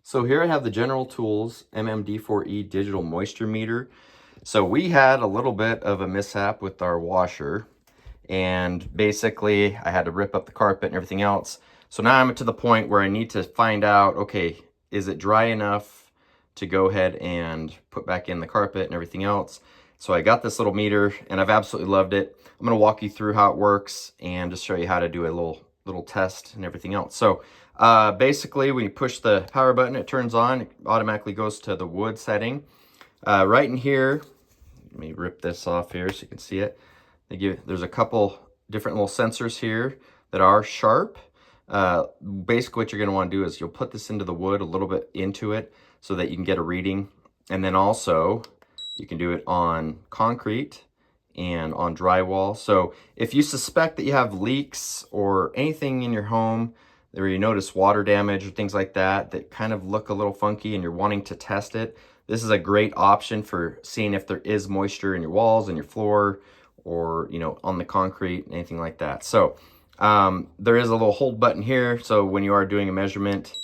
So here I have the General Tools MMD4E digital moisture meter. So we had a little bit of a mishap with our washer, and basically I had to rip up the carpet and everything else. So now I'm to the point where I need to find out, okay, is it dry enough to go ahead and put back in the carpet and everything else? So I got this little meter and I've absolutely loved it. I'm going to walk you through how it works and just show you how to do a little test and everything else. So basically, when you push the power button, it turns on. It automatically goes to the wood setting. Right in here, let me rip this off here so you can see it. There's a couple different little sensors here that are sharp. Basically, what you're going to want to do is you'll put this into the wood, a little bit into it, so that you can get a reading. And then also, you can do it on concrete and on drywall. So if you suspect that you have leaks or anything in your home, where you notice water damage or things like that that kind of look a little funky and you're wanting to test it, this is a great option for seeing if there is moisture in your walls and your floor, or on the concrete, anything like that. So there is a little hold button here, so when you are doing a measurement,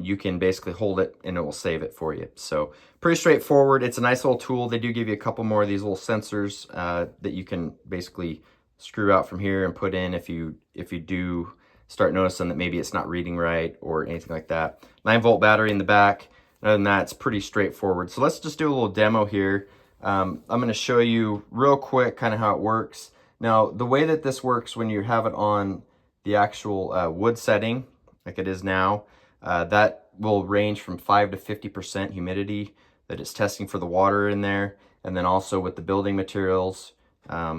you can basically hold it and it will save it for you. So pretty straightforward. It's a nice little tool. They do give you a couple more of these little sensors that you can basically screw out from here and put in if you do start noticing that maybe it's not reading right or anything like that. 9-volt battery in the back. Other than that, it's pretty straightforward. So let's just do a little demo here. I'm going to show you real quick kind of how it works. Now, the way that this works when you have it on the actual wood setting, like it is now, that will range from 5 to 50% humidity that it's testing for the water in there. And then also with the building materials let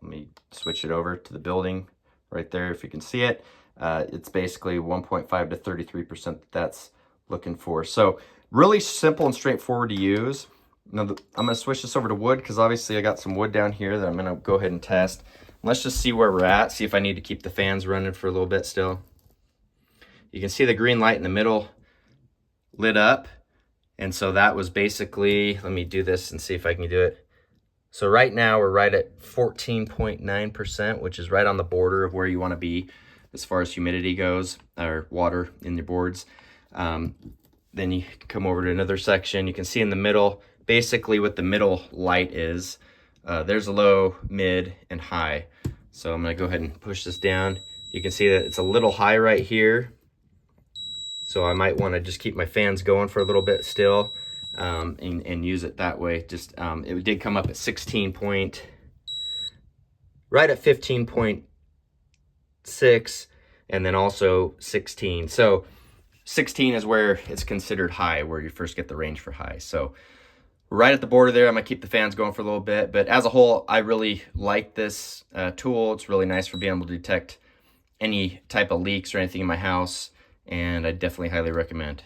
me switch it over to the building right there, if you can see it. It's basically 1.5 to 33% that's looking for. So really simple and straightforward to use. Now I'm going to switch this over to wood because obviously I got some wood down here that I'm going to go ahead and test. Let's just see where we're at, see if I need to keep the fans running for a little bit still. You can see the green light in the middle lit up. And so that was basically, let me do this and see if I can do it. So right now we're right at 14.9%, which is right on the border of where you want to be as far as humidity goes, or water in your boards. Then you come over to another section. You can see in the middle, basically what the middle light is. There's a low, mid, and high. So I'm going to go ahead and push this down. You can see that it's a little high right here. So I might want to just keep my fans going for a little bit still. And use it that way. Just it did come up at 16 point, right at 15.6, and then also 16. So 16 is where it's considered high, where you first get the range for high. So right at the border there, I'm gonna keep the fans going for a little bit. But as a whole, I really like this tool. It's really nice for being able to detect any type of leaks or anything in my house, and I definitely highly recommend.